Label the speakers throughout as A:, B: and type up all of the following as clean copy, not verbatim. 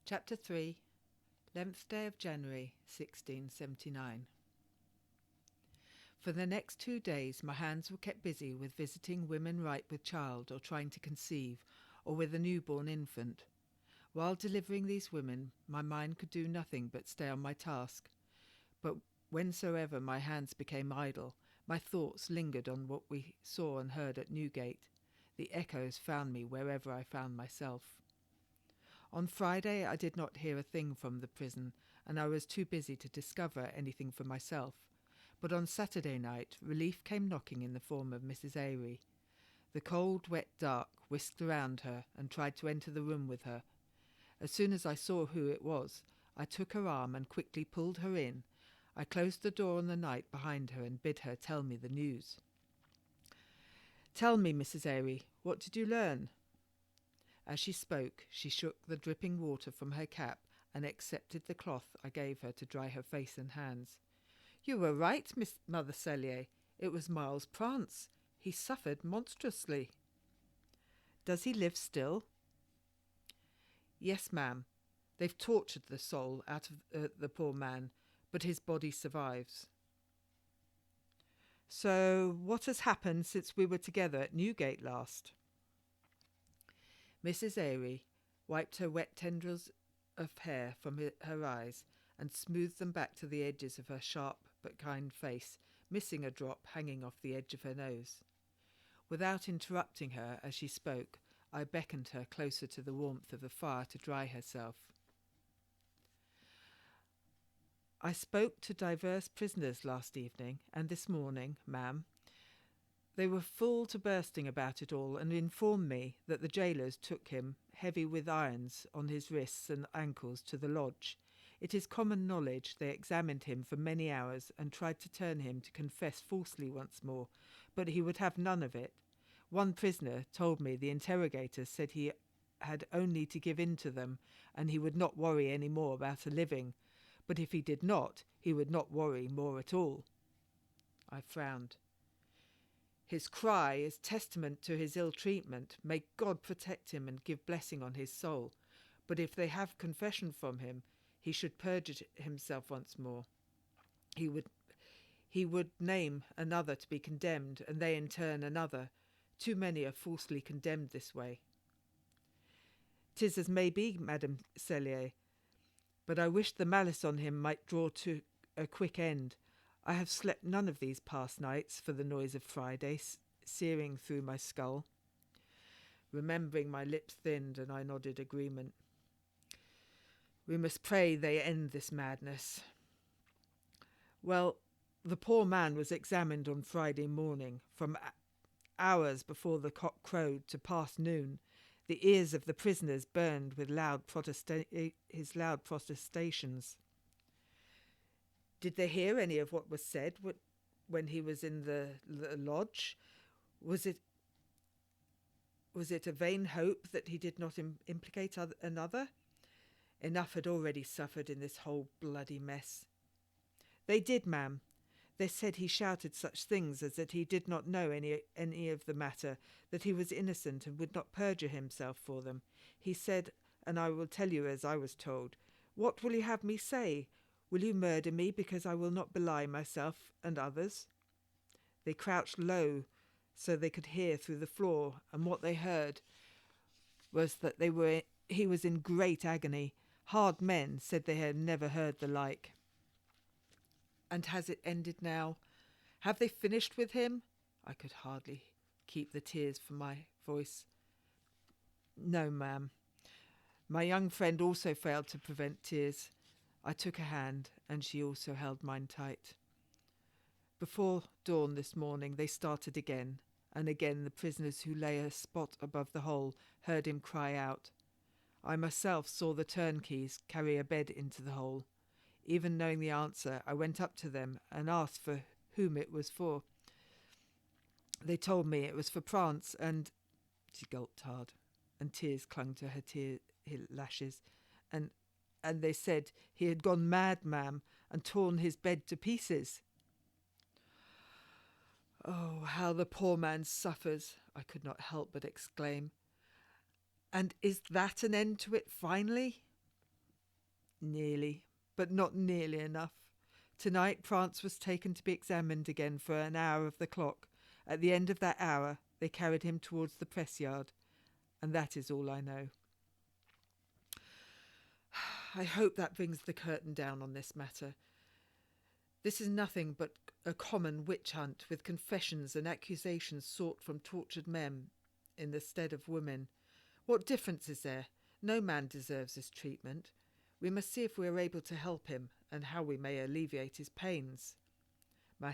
A: Chapter 3. 11th day of January, 1679. For the next 2 days my hands were kept busy with visiting women ripe with child or trying to conceive, or with a newborn infant. While delivering these women, my mind could do nothing but stay on my task. But whensoever my hands became idle, my thoughts lingered on what we saw and heard at Newgate. The echoes found me wherever I found myself. On Friday I did not hear a thing from the prison, and I was too busy to discover anything for myself. But on Saturday night relief came knocking in the form of Mrs. Airy. The cold, wet dark whisked around her and tried to enter the room with her. As soon as I saw who it was, I took her arm and quickly pulled her in. I closed the door on the night behind her and bid her tell me the news. "Tell me, Mrs. Airy, what did you learn?" As she spoke, she shook the dripping water from her cap and accepted the cloth I gave her to dry her face and hands. "You were right, Miss Mother Cellier. It was Miles Prance. He suffered monstrously." "Does he live still?" "Yes, ma'am. They've tortured the soul out of the poor man, but his body survives." "So what has happened since we were together at Newgate last?" Mrs. Airy wiped her wet tendrils of hair from her eyes and smoothed them back to the edges of her sharp but kind face, missing a drop hanging off the edge of her nose. Without interrupting her as she spoke, I beckoned her closer to the warmth of the fire to dry herself. "I spoke to divers prisoners last evening and this morning, ma'am. They were full to bursting about it all, and informed me that the jailers took him, heavy with irons on his wrists and ankles, to the lodge. It is common knowledge they examined him for many hours and tried to turn him to confess falsely once more, but he would have none of it. One prisoner told me the interrogators said he had only to give in to them, and he would not worry any more about a living, but if he did not, he would not worry more at all." I frowned. "His cry is testament to his ill treatment. May God protect him and give blessing on his soul. But if they have confession from him, he should purge himself once more. He would name another to be condemned, and they in turn another. Too many are falsely condemned this way." "'Tis as may be, Madame Cellier, but I wish the malice on him might draw to a quick end. I have slept none of these past nights for the noise of Friday searing through my skull." Remembering, my lips thinned and I nodded agreement. "We must pray they end this madness. Well, the poor man was examined on Friday morning, from hours before the cock crowed to past noon. The ears of the prisoners burned with his loud protestations." "Did they hear any of what was said when he was in the lodge? Was it a vain hope that he did not implicate another? Enough had already suffered in this whole bloody mess." "They did, ma'am. They said he shouted such things as that he did not know any of the matter, that he was innocent and would not perjure himself for them. He said, and I will tell you as I was told, 'What will you have me say? Will you murder me because I will not belie myself and others?' They crouched low so they could hear through the floor, and what they heard was that he was in great agony. Hard men said they had never heard the like." "And has it ended now? Have they finished with him?" I could hardly keep the tears from my voice. "No, ma'am. My young friend also failed to prevent tears." I took her hand, and she also held mine tight. "Before dawn this morning they started again, and again the prisoners who lay a spot above the hole heard him cry out. I myself saw the turnkeys carry a bed into the hole. Even knowing the answer, I went up to them and asked for whom it was for. They told me it was for Prance, and—" She gulped hard, and tears clung to her lashes, and they said he had gone mad, ma'am, and torn his bed to pieces." "Oh, how the poor man suffers!" I could not help but exclaim. "And is that an end to it finally?" Nearly, but not nearly enough. Tonight Prance was taken to be examined again for an hour of the clock. At the end of that hour they carried him towards the press yard, and that is all I know. I hope that brings the curtain down on this matter. This is nothing but a common witch hunt, with confessions and accusations sought from tortured men in the stead of women. What difference is there? No man deserves this treatment. We must see if we are able to help him, and how we may alleviate his pains. My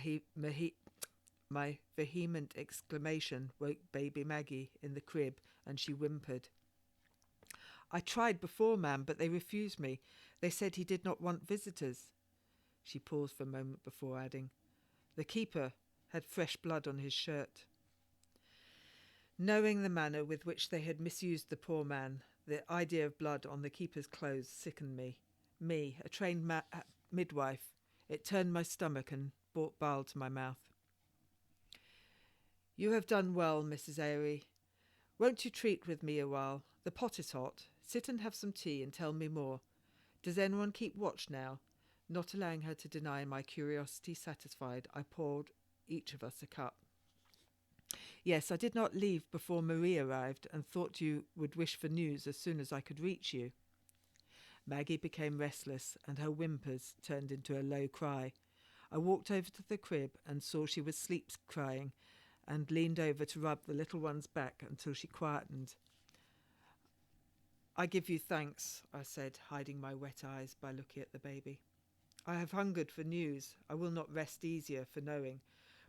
A: vehement exclamation woke baby Maggie in the crib, and she whimpered. I tried before, ma'am, but they refused me. They said he did not want visitors. She paused for a moment before adding, the keeper had fresh blood on his shirt. Knowing the manner with which they had misused the poor man, the idea of blood on the keeper's clothes sickened me. Me, a trained midwife. It turned my stomach and brought bile to my mouth. You have done well, Mrs. Airy. Won't you treat with me a while? The pot is hot. Sit and have some tea and tell me more. Does anyone keep watch now? Not allowing her to deny my curiosity satisfied, I poured each of us a cup. Yes, I did not leave before Marie arrived, and thought you would wish for news as soon as I could reach you. Maggie became restless, and her whimpers turned into a low cry. I walked over to the crib and saw she was sleep crying, and leaned over to rub the little one's back until she quietened. I give you thanks, I said, hiding my wet eyes by looking at the baby. I have hungered for news. I will not rest easier for knowing,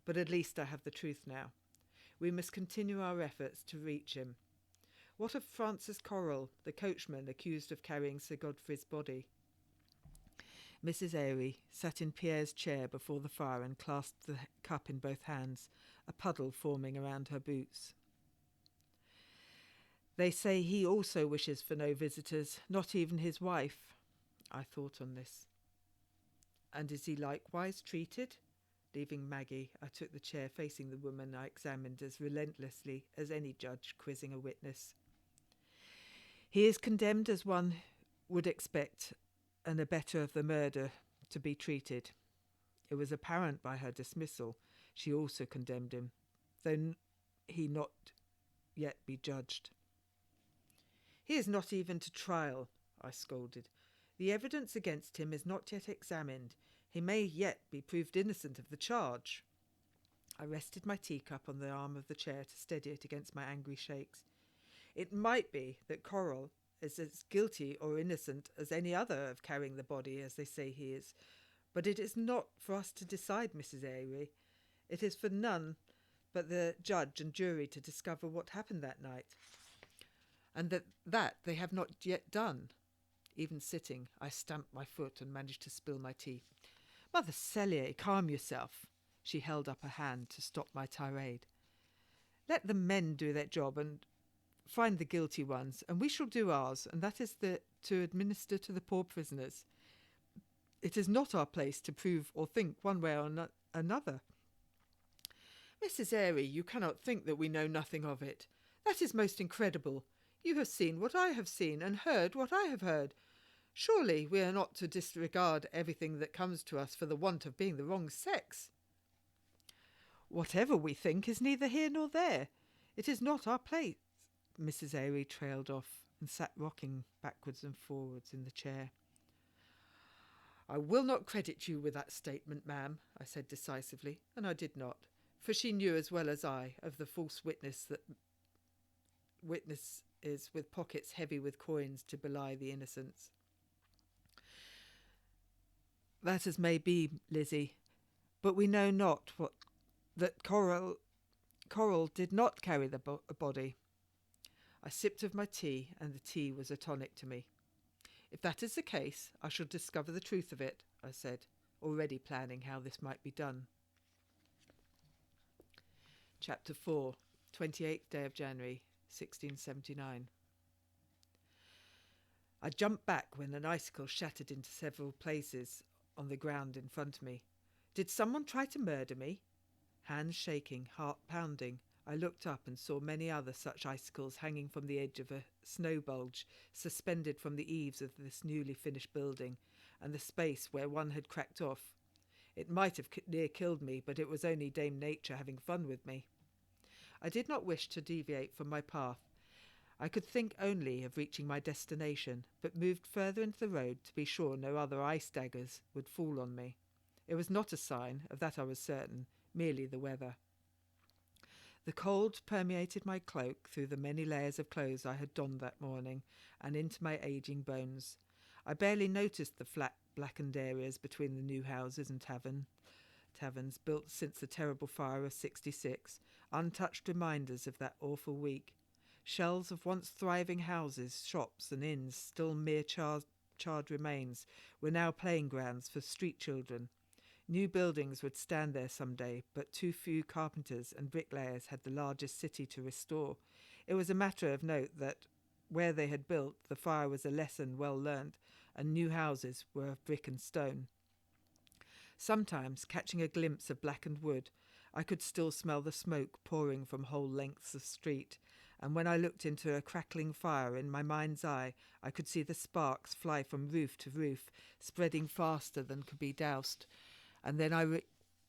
A: but at least I have the truth now. We must continue our efforts to reach him. What of Francis Correll, the coachman accused of carrying Sir Godfrey's body? Mrs. Airy sat in Pierre's chair before the fire and clasped the cup in both hands, a puddle forming around her boots. They say he also wishes for no visitors, not even his wife. I thought on this. And is he likewise treated? Leaving Maggie, I took the chair facing the woman I examined as relentlessly as any judge quizzing a witness. He is condemned as one would expect an abettor of the murder to be treated. It was apparent by her dismissal she also condemned him, though he not yet be judged. He is not even to trial, I scolded. The evidence against him is not yet examined. He may yet be proved innocent of the charge. I rested my teacup on the arm of the chair to steady it against my angry shakes. It might be that Correll is as guilty or innocent as any other of carrying the body, as they say he is, but it is not for us to decide, Mrs. Airy. It is for none but the judge and jury to discover what happened that night, and that they have not yet done. Even sitting, I stamped my foot and managed to spill my tea. Mother Cellier, calm yourself. She held up a hand to stop my tirade. Let the men do their job and find the guilty ones, and we shall do ours, and that is to administer to the poor prisoners. It is not our place to prove or think one way or another. Mrs. Airy, you cannot think that we know nothing of it. That is most incredible. You have seen what I have seen, and heard what I have heard. Surely we are not to disregard everything that comes to us for the want of being the wrong sex. Whatever we think is neither here nor there. It is not our place. Mrs. Airy trailed off and sat rocking backwards and forwards in the chair. I will not credit you with that statement, ma'am, I said decisively, and I did not, for she knew as well as I of the false witness is with pockets heavy with coins to belie the innocents. That as may be, Lizzie, but we know not that Correll did not carry the body. I sipped of my tea, and the tea was a tonic to me. If that is the case, I shall discover the truth of it, I said, already planning how this might be done. Chapter 4, 28th day of January, 1679. I jumped back when an icicle shattered into several places on the ground in front of me. Did someone try to murder me? Hands shaking, heart pounding, I looked up and saw many other such icicles hanging from the edge of a snow bulge, suspended from the eaves of this newly finished building, and the space where one had cracked off. It might have near killed me, but it was only Dame Nature having fun with me. I did not wish to deviate from my path. I could think only of reaching my destination, but moved further into the road to be sure no other ice daggers would fall on me. It was not a sign, of that I was certain, merely the weather. The cold permeated my cloak through the many layers of clothes I had donned that morning, and into my aging bones. I barely noticed the flat, blackened areas between the new houses and taverns built since the terrible fire of '66, untouched reminders of that awful week. Shells of once thriving houses, shops and inns, still mere charred remains, were now playing grounds for street children. New buildings would stand there some day, but too few carpenters and bricklayers had the largest city to restore. It was a matter of note that where they had built, the fire was a lesson well learnt, and new houses were of brick and stone. Sometimes, catching a glimpse of blackened wood, I could still smell the smoke pouring from whole lengths of street, and when I looked into a crackling fire in my mind's eye, I could see the sparks fly from roof to roof, spreading faster than could be doused. And then I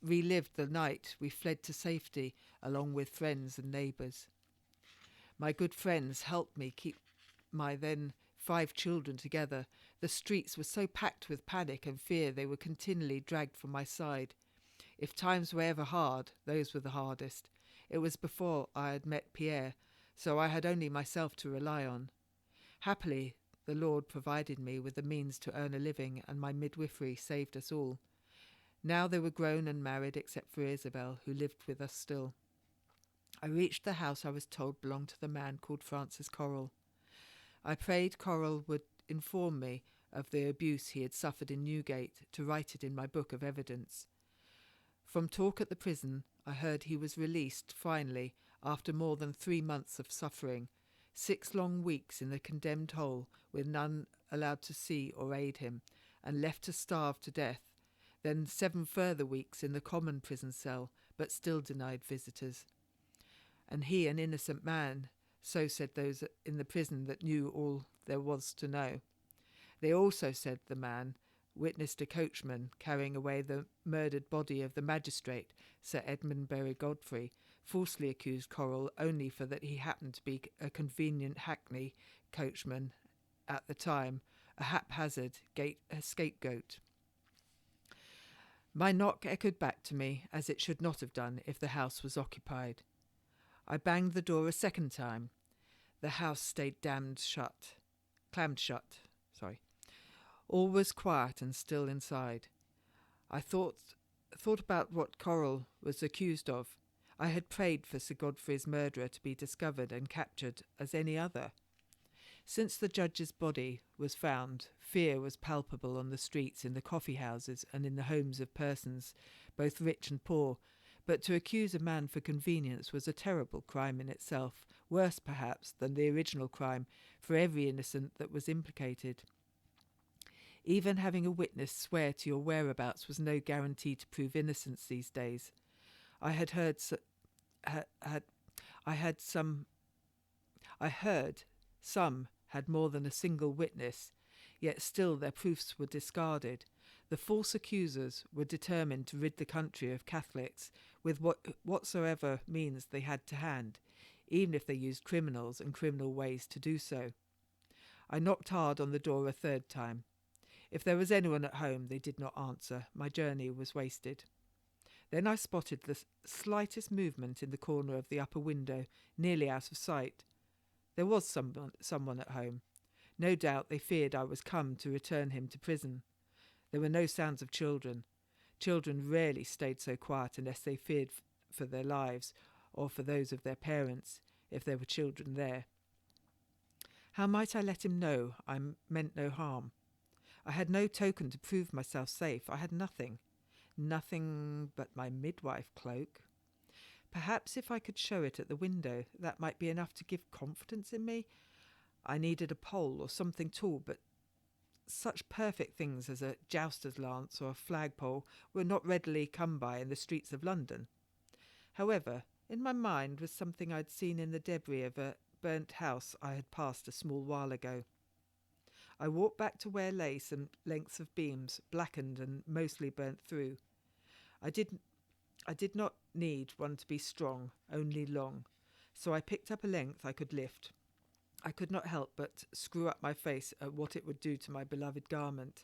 A: relived the night we fled to safety, along with friends and neighbours. My good friends helped me keep my then 5 children together. The streets were so packed with panic and fear they were continually dragged from my side. If times were ever hard, those were the hardest. It was before I had met Pierre, so I had only myself to rely on. Happily, the Lord provided me with the means to earn a living, and my midwifery saved us all. Now they were grown and married, except for Isabel, who lived with us still. I reached the house I was told belonged to the man called Francis Correll. I prayed Correll would inform me of the abuse he had suffered in Newgate, to write it in my book of evidence. From talk at the prison, I heard he was released, finally, after more than 3 months of suffering, 6 long weeks in the condemned hole, with none allowed to see or aid him, and left to starve to death, then 7 further weeks in the common prison cell, but still denied visitors. And he an innocent man, so said those in the prison that knew all there was to know. They also said the man witnessed a coachman carrying away the murdered body of the magistrate, Sir Edmund Berry Godfrey, falsely accused Correll only for that he happened to be a convenient hackney coachman at the time, a haphazard scapegoat. My knock echoed back to me, as it should not have done if the house was occupied. I banged the door a second time. The house stayed clammed shut. All was quiet and still inside. I thought about what Correll was accused of. I had prayed for Sir Godfrey's murderer to be discovered and captured as any other. Since the judge's body was found, fear was palpable on the streets, in the coffee houses, and in the homes of persons, both rich and poor. But to accuse a man for convenience was a terrible crime in itself, worse perhaps than the original crime, for every innocent that was implicated. Even having a witness swear to your whereabouts was no guarantee to prove innocence these days. I heard some had more than a single witness, yet still their proofs were discarded. The false accusers were determined to rid the country of Catholics with whatsoever means they had to hand, even if they used criminals and criminal ways to do so. I knocked hard on the door a 3rd time. If there was anyone at home, they did not answer. My journey was wasted. Then I spotted the slightest movement in the corner of the upper window, nearly out of sight. There was someone at home. No doubt they feared I was come to return him to prison. There were no sounds of children. Children rarely stayed so quiet unless they feared for their lives, or for those of their parents, if there were children there. How might I let him know I meant no harm? I had no token to prove myself safe. I had nothing but my midwife cloak. Perhaps if I could show it at the window, that might be enough to give confidence in me. I needed a pole or something tall, but such perfect things as a jouster's lance or a flagpole were not readily come by in the streets of London. However, In my mind was something I'd seen in the debris of a burnt house I had passed a small while ago. I walked back to where lay some lengths of beams, blackened and mostly burnt through. I did not need one to be strong, only long, so I picked up a length I could lift. I could not help but screw up my face at what it would do to my beloved garment.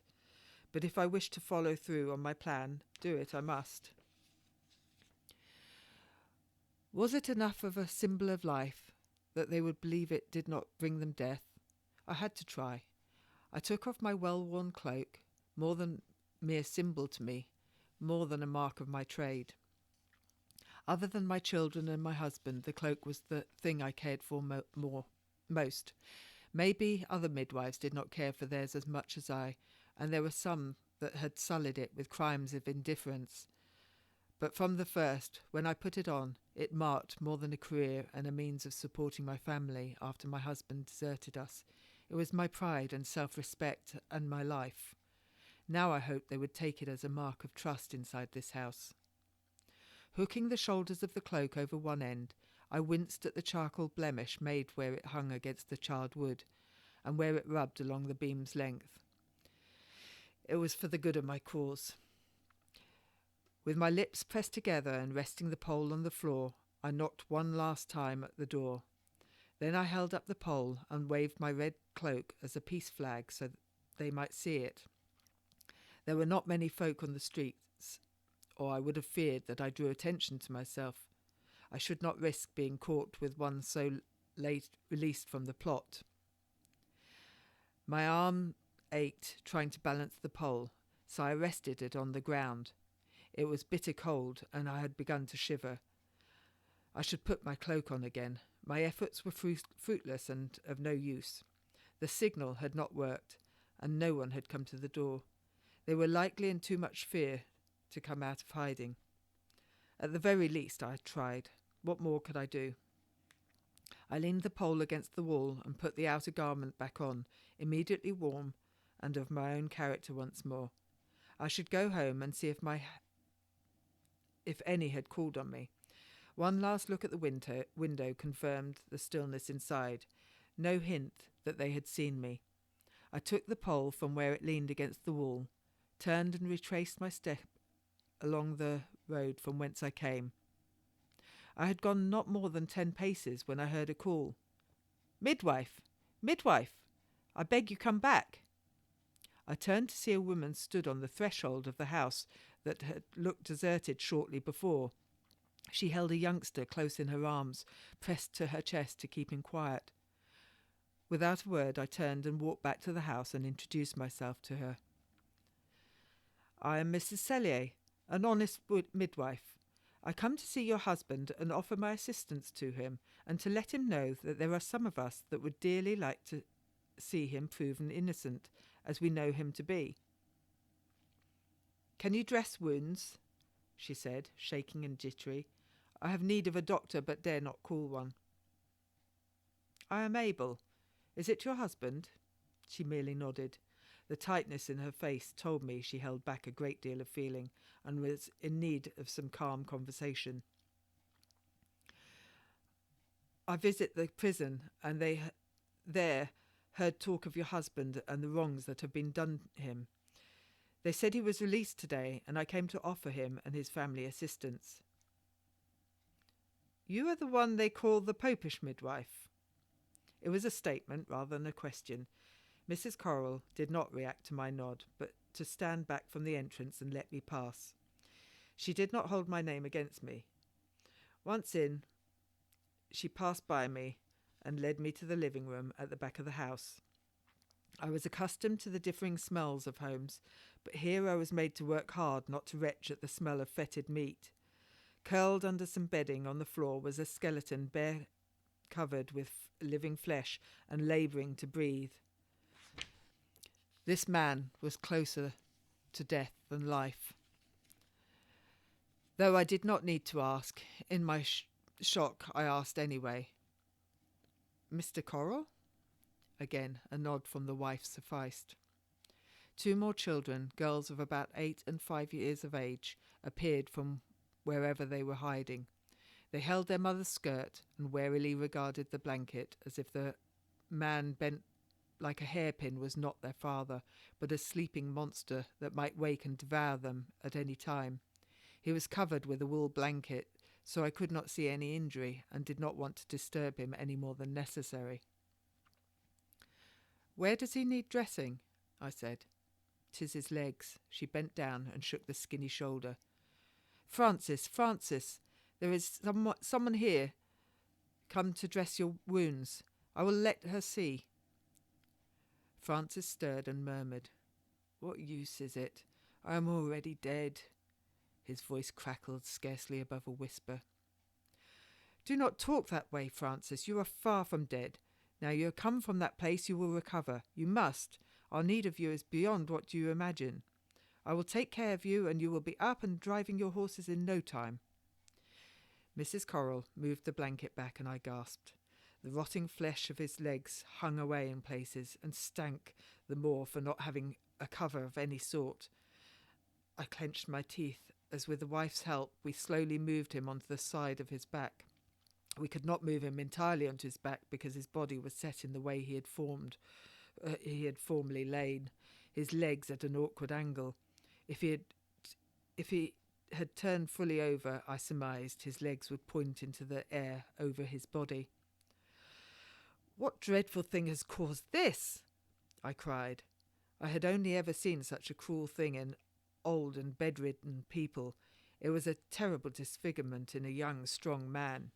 A: But if I wished to follow through on my plan, do it I must. Was it enough of a symbol of life that they would believe it did not bring them death? I had to try. I took off my well-worn cloak, more than mere symbol to me, more than a mark of my trade. Other than my children and my husband, the cloak was the thing I cared for most. Maybe other midwives did not care for theirs as much as I, and there were some that had sullied it with crimes of indifference. But from the first, when I put it on, it marked more than a career and a means of supporting my family after my husband deserted us. It was my pride and self-respect and my life. Now I hoped they would take it as a mark of trust inside this house. Hooking the shoulders of the cloak over one end, I winced at the charcoal blemish made where it hung against the charred wood, and where it rubbed along the beam's length. It was for the good of my cause. With my lips pressed together and resting the pole on the floor, I knocked one last time at the door. Then I held up the pole and waved my red cloak as a peace flag so that they might see it. There were not many folk on the streets, or I would have feared that I drew attention to myself. I should not risk being caught with one so late released from the plot. My arm ached trying to balance the pole, so I rested it on the ground. It was bitter cold, and I had begun to shiver. I should put my cloak on again. My efforts were fruitless and of no use. The signal had not worked, and no one had come to the door. They were likely in too much fear to come out of hiding. At the very least I had tried. What more could I do? I leaned the pole against the wall and put the outer garment back on, immediately warm and of my own character once more. I should go home and see if any had called on me. One last look at the window confirmed the stillness inside. No hint that they had seen me. I took the pole from where it leaned against the wall, turned and retraced my step along the road from whence I came. I had gone not more than 10 paces when I heard a call. "Midwife! Midwife! I beg you come back!" I turned to see a woman stood on the threshold of the house that had looked deserted shortly before. She held a youngster close in her arms, pressed to her chest to keep him quiet. Without a word, I turned and walked back to the house and introduced myself to her. "I am Mrs. Cellier, an honest midwife. I come to see your husband and offer my assistance to him, and to let him know that there are some of us that would dearly like to see him proven innocent, as we know him to be." "Can you dress wounds?" she said, shaking and jittery. "I have need of a doctor, but dare not call one." "I am able. Is it your husband?" She merely nodded. The tightness in her face told me she held back a great deal of feeling and was in need of some calm conversation. "I visit the prison, and they there heard talk of your husband and the wrongs that have been done him. They said he was released today, and I came to offer him and his family assistance." "You are the one they call the Popish Midwife?" It was a statement rather than a question. Mrs. Corrill did not react to my nod, but to stand back from the entrance and let me pass. She did not hold my name against me. Once in, she passed by me and led me to the living room at the back of the house. I was accustomed to the differing smells of homes, but here I was made to work hard not to retch at the smell of fetid meat. Curled under some bedding on the floor was a skeleton bare covered with living flesh and labouring to breathe. This man was closer to death than life. Though I did not need to ask, in my shock I asked anyway. "Mr. Corrill?" Again, a nod from the wife sufficed. 2 more children, girls of about 8 and 5 years of age, appeared from wherever they were hiding. They held their mother's skirt and warily regarded the blanket as if the man bent like a hairpin was not their father, but a sleeping monster that might wake and devour them at any time. He was covered with a wool blanket, so I could not see any injury and did not want to disturb him any more than necessary. "Where does he need dressing?" I said. "'Tis his legs." She bent down and shook the skinny shoulder. Francis, there is someone here come to dress your wounds. I will let her see." Francis stirred and murmured, "What use is it? I am already dead." His voice crackled scarcely above a whisper. "Do not talk that way, Francis. You are far from dead. Now you have come from that place, you will recover. You must. Our need of you is beyond what you imagine. I will take care of you, and you will be up and driving your horses in no time." Mrs. Coral moved the blanket back, and I gasped. The rotting flesh of his legs hung away in places and stank the more for not having a cover of any sort. I clenched my teeth as, with the wife's help, we slowly moved him onto the side of his back. We could not move him entirely onto his back because his body was set in the way he had formerly lain, his legs at an awkward angle. If he had turned fully over, I surmised his legs would point into the air over his body. "What dreadful thing has caused this?" I cried. I had only ever seen such a cruel thing in old and bedridden people. It was a terrible disfigurement in a young, strong man.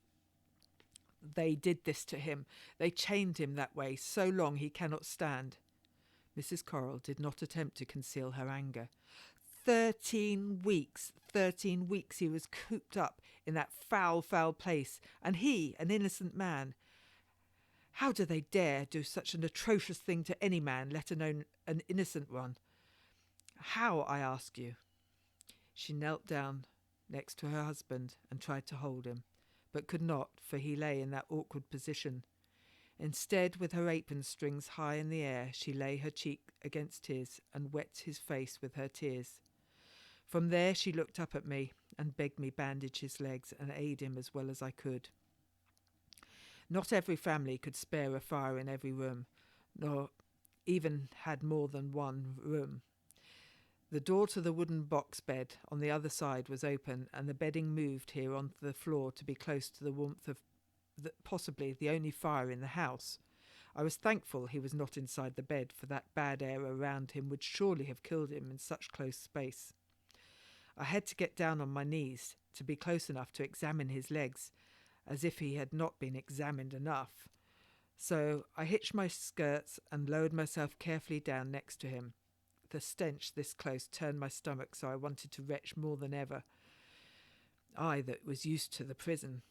A: "They did this to him. They chained him that way so long he cannot stand." Mrs. Coral did not attempt to conceal her anger. 13 weeks he was cooped up in that foul place, and he, an innocent man. How do they dare do such an atrocious thing to any man, let alone an innocent one? How, I ask you? She knelt down next to her husband and tried to hold him, but could not, for he lay in that awkward position. Instead, with her apron strings high in the air, she lay her cheek against his and wet his face with her tears. From there she looked up at me and begged me bandage his legs and aid him as well as I could. Not every family could spare a fire in every room, nor even had more than one room. The door to the wooden box bed on the other side was open, and the bedding moved here onto the floor to be close to the warmth of possibly the only fire in the house. I was thankful he was not inside the bed, for that bad air around him would surely have killed him in such close space. I had to get down on my knees to be close enough to examine his legs, as if he had not been examined enough. So I hitched my skirts and lowered myself carefully down next to him. The stench this close turned my stomach, so I wanted to retch more than ever. I that was used to the prison.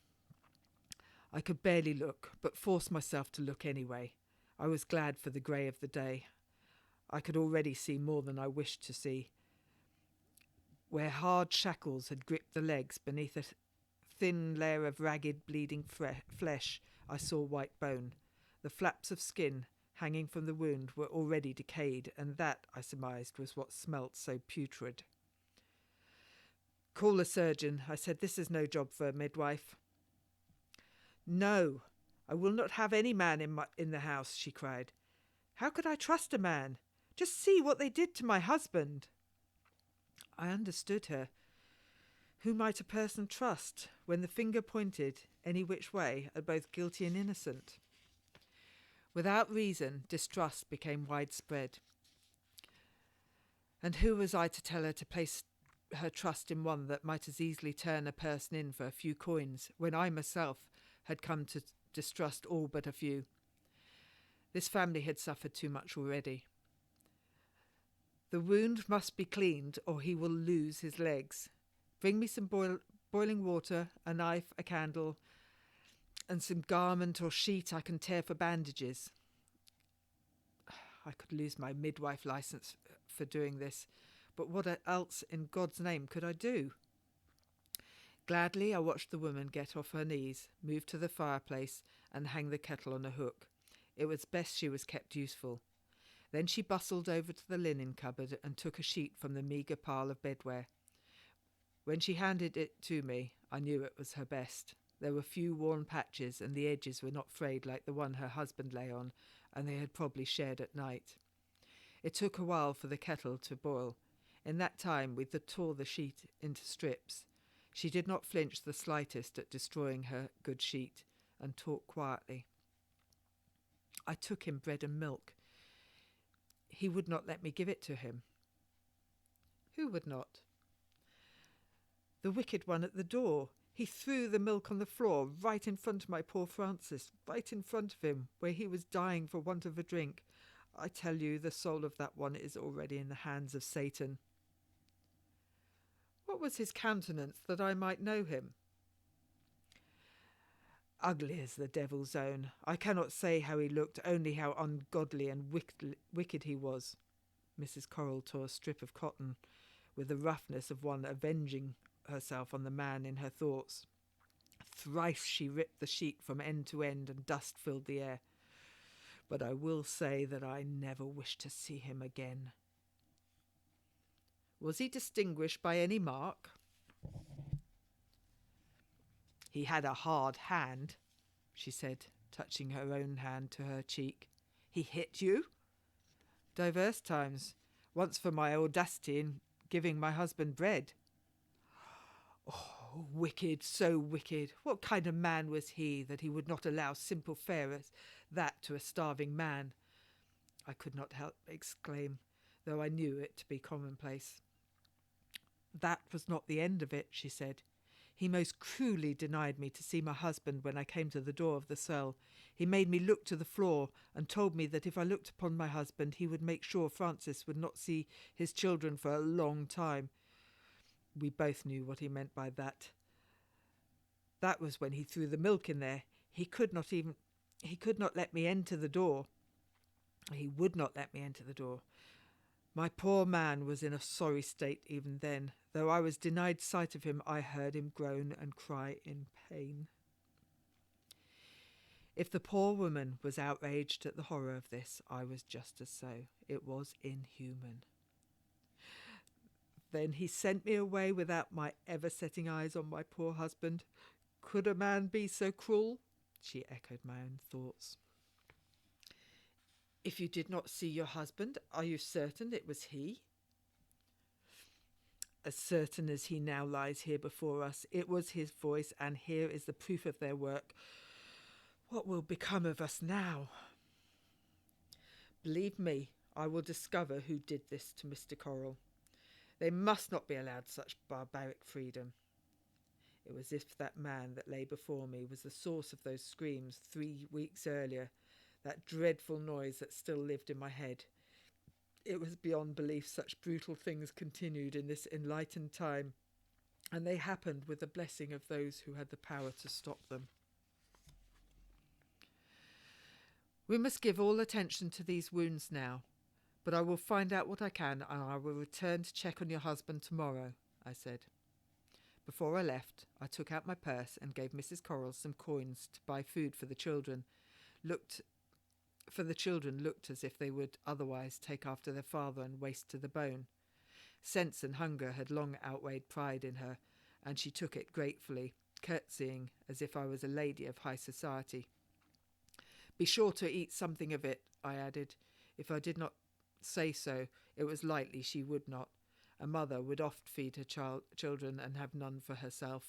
A: I could barely look, but forced myself to look anyway. I was glad for the grey of the day. I could already see more than I wished to see. Where hard shackles had gripped the legs beneath a thin layer of ragged, bleeding flesh, I saw white bone. The flaps of skin hanging from the wound were already decayed, and that, I surmised, was what smelt so putrid. "Call a surgeon," I said. "This is no job for a midwife." "No, I will not have any man in the house," she cried. "How could I trust a man? Just see what they did to my husband." I understood her. Who might a person trust when the finger pointed any which way at both guilty and innocent? Without reason, distrust became widespread. And who was I to tell her to place her trust in one that might as easily turn a person in for a few coins, when I myself had come to distrust all but a few? This family had suffered too much already. "The wound must be cleaned, or he will lose his legs. Bring me some boiling water, a knife, a candle, and some garment or sheet I can tear for bandages." I could lose my midwife licence for doing this, but what else in God's name could I do? Gladly I watched the woman get off her knees, move to the fireplace, and hang the kettle on a hook. It was best she was kept useful. Then she bustled over to the linen cupboard and took a sheet from the meagre pile of bedwear. When she handed it to me, I knew it was her best. There were few worn patches, and the edges were not frayed like the one her husband lay on, and they had probably shared at night. It took a while for the kettle to boil. In that time we tore the sheet into strips. She did not flinch the slightest at destroying her good sheet, and talked quietly. I took him bread and milk. He would not let me give it to him. Who would not? The wicked one at the door. He threw the milk on the floor, right in front of my poor Francis, right in front of him, where he was dying for want of a drink. I tell you, the soul of that one is already in the hands of Satan. What was his countenance, that I might know him? Ugly as the devil's own. I cannot say how he looked, only how ungodly and wicked he was. Mrs. Coral tore a strip of cotton with the roughness of one avenging herself on the man in her thoughts. Thrice she ripped the sheet from end to end, and dust filled the air. But I will say that I never wish to see him again. Was he distinguished by any mark? He had a hard hand, she said, touching her own hand to her cheek. He hit you? Divers times. Once for my audacity in giving my husband bread. Oh, wicked, so wicked. What kind of man was he, that he would not allow simple fare as that to a starving man? I could not help exclaim, though I knew it to be commonplace. That was not the end of it, she said. He most cruelly denied me to see my husband when I came to the door of the cell. He made me look to the floor, and told me that if I looked upon my husband, he would make sure Francis would not see his children for a long time. We both knew what he meant by that. That was when he threw the milk in there. He could not let me enter the door. He would not let me enter the door. My poor man was in a sorry state even then. Though I was denied sight of him, I heard him groan and cry in pain. If the poor woman was outraged at the horror of this, I was just as so. It was inhuman. Then he sent me away without my ever setting eyes on my poor husband. Could a man be so cruel? She echoed my own thoughts. If you did not see your husband, are you certain it was he? As certain as he now lies here before us. It was his voice, and here is the proof of their work. What will become of us now? Believe me, I will discover who did this to Mr. Coral. They must not be allowed such barbaric freedom. It was as if that man that lay before me was the source of those screams 3 weeks earlier, that dreadful noise that still lived in my head. It was beyond belief such brutal things continued in this enlightened time, and they happened with the blessing of those who had the power to stop them. We must give all attention to these wounds now, but I will find out what I can, and I will return to check on your husband tomorrow, I said. Before I left, I took out my purse and gave Mrs. Coral some coins to buy food for the children. The children looked as if they would otherwise take after their father and waste to the bone. Sense and hunger had long outweighed pride in her, and she took it gratefully, curtsying as if I was a lady of high society. Be sure to eat something of it, I added. If I did not say so, it was likely she would not. A mother would oft feed her children and have none for herself.